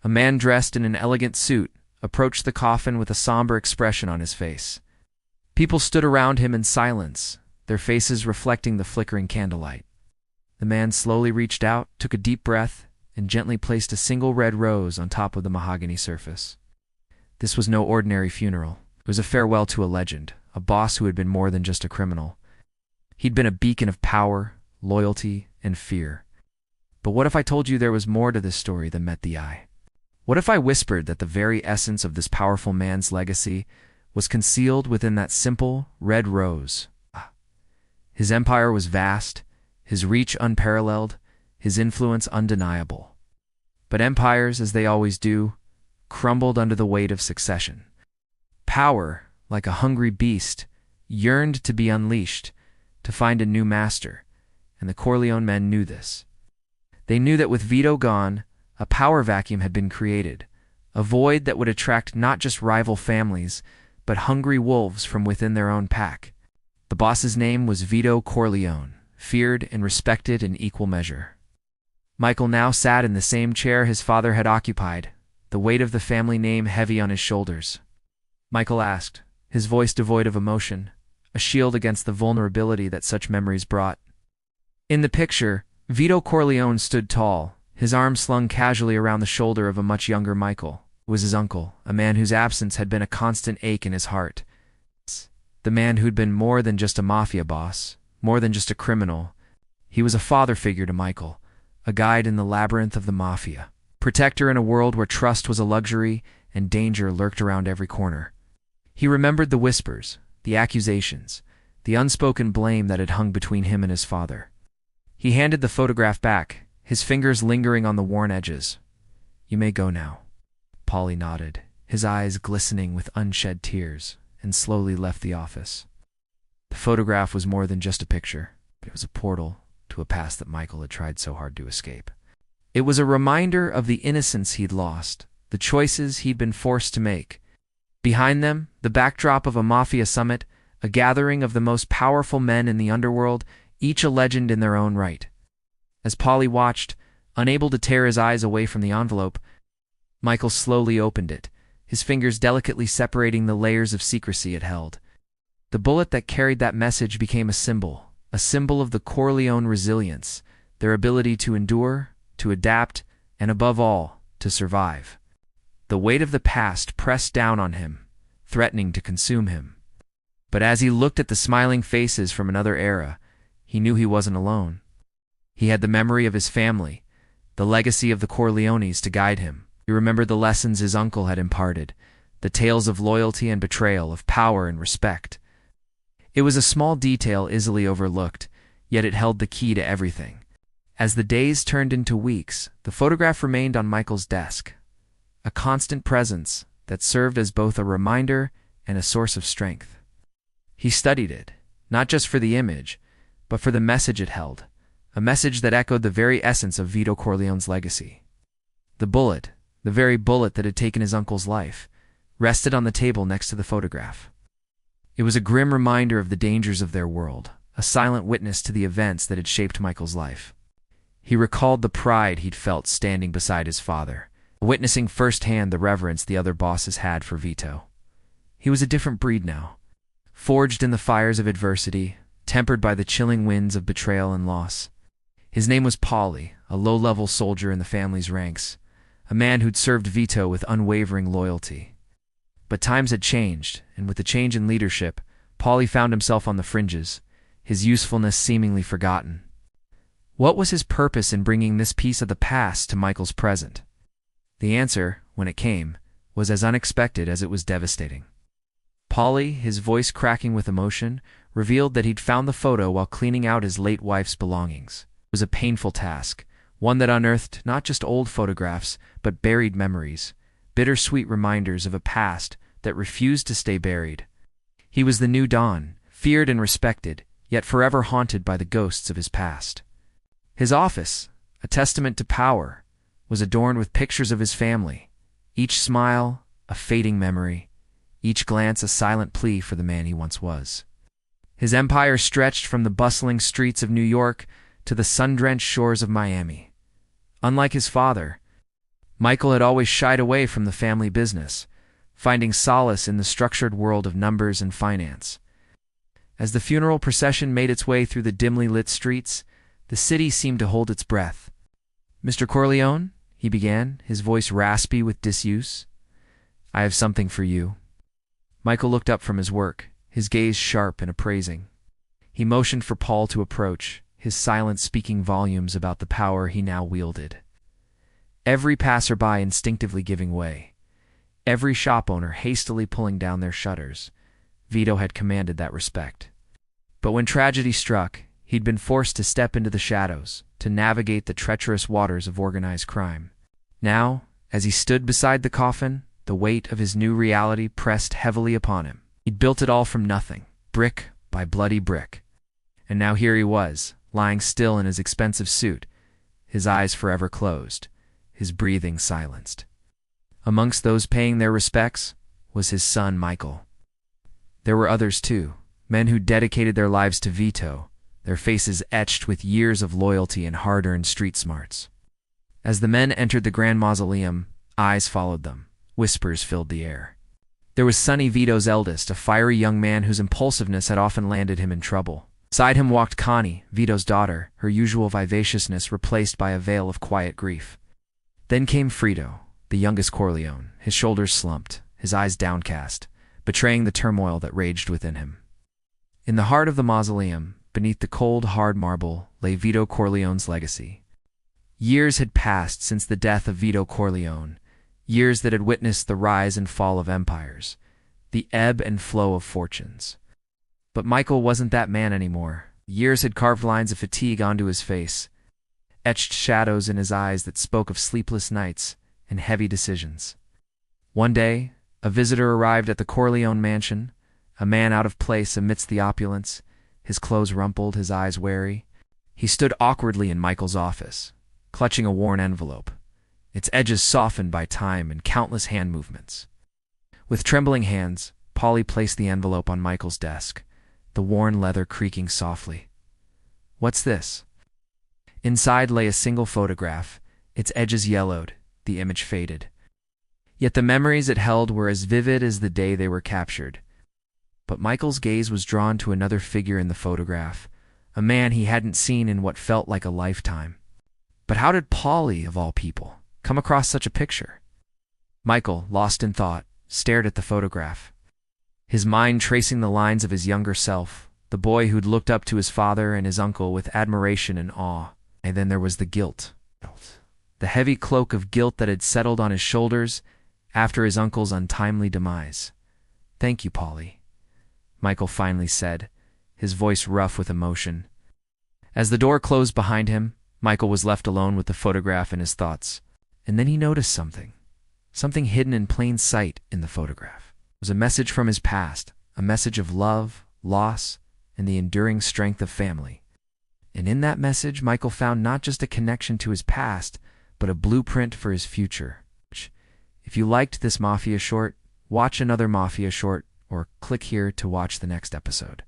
A man dressed in an elegant suit approached the coffin with a somber expression on his face. People stood around him in silence, their faces reflecting the flickering candlelight. The man slowly reached out, took a deep breath, and gently placed a single red rose on top of the mahogany surface. This was no ordinary funeral. It was a farewell to a legend, a boss who had been more than just a criminal. He'd been a beacon of power, loyalty, and fear. But what if I told you there was more to this story than met the eye? What if I whispered that the very essence of this powerful man's legacy was concealed within that simple red rose? His empire was vast, his reach unparalleled, his influence undeniable. But empires, as they always do, crumbled under the weight of succession. Power, like a hungry beast, yearned to be unleashed, to find a new master, and the Corleone men knew this. They knew that with Vito gone, a power vacuum had been created, a void that would attract not just rival families, but hungry wolves from within their own pack. The boss's name was Vito Corleone, feared and respected in equal measure. Michael now sat in the same chair his father had occupied, the weight of the family name heavy on his shoulders. Michael asked, his voice devoid of emotion, a shield against the vulnerability that such memories brought. In the picture, Vito Corleone stood tall, his arm slung casually around the shoulder of a much younger Michael. It was his uncle, a man whose absence had been a constant ache in his heart. The man who'd been more than just a mafia boss, more than just a criminal. He was a father figure to Michael, a guide in the labyrinth of the mafia, protector in a world where trust was a luxury and danger lurked around every corner. He remembered the whispers, the accusations, the unspoken blame that had hung between him and his father. He handed the photograph back, his fingers lingering on the worn edges. "You may go now." Paulie nodded, his eyes glistening with unshed tears, and slowly left the office. The photograph was more than just a picture. It was a portal to a past that Michael had tried so hard to escape. It was a reminder of the innocence he'd lost, the choices he'd been forced to make. Behind them, the backdrop of a mafia summit, a gathering of the most powerful men in the underworld, each a legend in their own right. As Paulie watched, unable to tear his eyes away from the envelope, Michael slowly opened it, his fingers delicately separating the layers of secrecy it held. The bullet that carried that message became a symbol of the Corleone resilience, their ability to endure, to adapt, and above all, to survive. The weight of the past pressed down on him, threatening to consume him. But as he looked at the smiling faces from another era, he knew he wasn't alone. He had the memory of his family, the legacy of the Corleones to guide him. He remembered the lessons his uncle had imparted, the tales of loyalty and betrayal, of power and respect. It was a small detail easily overlooked, yet it held the key to everything. As the days turned into weeks, the photograph remained on Michael's desk, a constant presence that served as both a reminder and a source of strength. He studied it, not just for the image, but for the message it held, a message that echoed the very essence of Vito Corleone's legacy. The bullet, the very bullet that had taken his uncle's life, rested on the table next to the photograph. It was a grim reminder of the dangers of their world, a silent witness to the events that had shaped Michael's life. He recalled the pride he'd felt standing beside his father, witnessing firsthand the reverence the other bosses had for Vito. He was a different breed now, forged in the fires of adversity, tempered by the chilling winds of betrayal and loss. His name was Paulie, a low-level soldier in the family's ranks, a man who'd served Vito with unwavering loyalty. But times had changed, and with the change in leadership, Paulie found himself on the fringes, his usefulness seemingly forgotten. What was his purpose in bringing this piece of the past to Michael's present? The answer, when it came, was as unexpected as it was devastating. Paulie, his voice cracking with emotion, revealed that he'd found the photo while cleaning out his late wife's belongings. It was a painful task, one that unearthed not just old photographs, but buried memories, bittersweet reminders of a past that refused to stay buried. He was the new Don, feared and respected, yet forever haunted by the ghosts of his past. His office, a testament to power, was adorned with pictures of his family, each smile a fading memory, each glance a silent plea for the man he once was. His empire stretched from the bustling streets of New York to the sun-drenched shores of Miami. Unlike his father, Michael had always shied away from the family business, finding solace in the structured world of numbers and finance. As the funeral procession made its way through the dimly lit streets, the city seemed to hold its breath. "Mr. Corleone," he began, his voice raspy with disuse, "I have something for you." Michael looked up from his work, his gaze sharp and appraising. He motioned for Paul to approach, his silence speaking volumes about the power he now wielded. Every passerby instinctively giving way, every shop owner hastily pulling down their shutters. Vito had commanded that respect. But when tragedy struck, he'd been forced to step into the shadows, to navigate the treacherous waters of organized crime. Now, as he stood beside the coffin, the weight of his new reality pressed heavily upon him. He'd built it all from nothing, brick by bloody brick. And now here he was, lying still in his expensive suit, his eyes forever closed, his breathing silenced. Amongst those paying their respects was his son Michael. There were others too, men who dedicated their lives to Vito, their faces etched with years of loyalty and hard-earned street smarts. As the men entered the grand mausoleum, eyes followed them, whispers filled the air. There was Sonny, Vito's eldest, a fiery young man whose impulsiveness had often landed him in trouble. Beside him walked Connie, Vito's daughter, her usual vivaciousness replaced by a veil of quiet grief. Then came Frito, the youngest Corleone, his shoulders slumped, his eyes downcast, betraying the turmoil that raged within him. In the heart of the mausoleum, beneath the cold, hard marble, lay Vito Corleone's legacy. Years had passed since the death of Vito Corleone, years that had witnessed the rise and fall of empires, the ebb and flow of fortunes. But Michael wasn't that man anymore. Years had carved lines of fatigue onto his face, etched shadows in his eyes that spoke of sleepless nights and heavy decisions. One day, a visitor arrived at the Corleone mansion, a man out of place amidst the opulence, his clothes rumpled, his eyes wary. He stood awkwardly in Michael's office, clutching a worn envelope, its edges softened by time and countless hand movements. With trembling hands, Polly placed the envelope on Michael's desk, the worn leather creaking softly. "What's this?" Inside lay a single photograph, its edges yellowed, the image faded. Yet the memories it held were as vivid as the day they were captured. But Michael's gaze was drawn to another figure in the photograph, a man he hadn't seen in what felt like a lifetime. But how did Polly, of all people, come across such a picture? Michael, lost in thought, stared at the photograph, his mind tracing the lines of his younger self, the boy who'd looked up to his father and his uncle with admiration and awe. And then there was the guilt. The heavy cloak of guilt that had settled on his shoulders after his uncle's untimely demise. "Thank you, Polly," Michael finally said, his voice rough with emotion. As the door closed behind him, Michael was left alone with the photograph and his thoughts. And then he noticed something hidden in plain sight in the photograph. It was a message from his past, a message of love, loss, and the enduring strength of family. And in that message, Michael found not just a connection to his past, but a blueprint for his future. If you liked this Mafia short, watch another Mafia short, or click here to watch the next episode.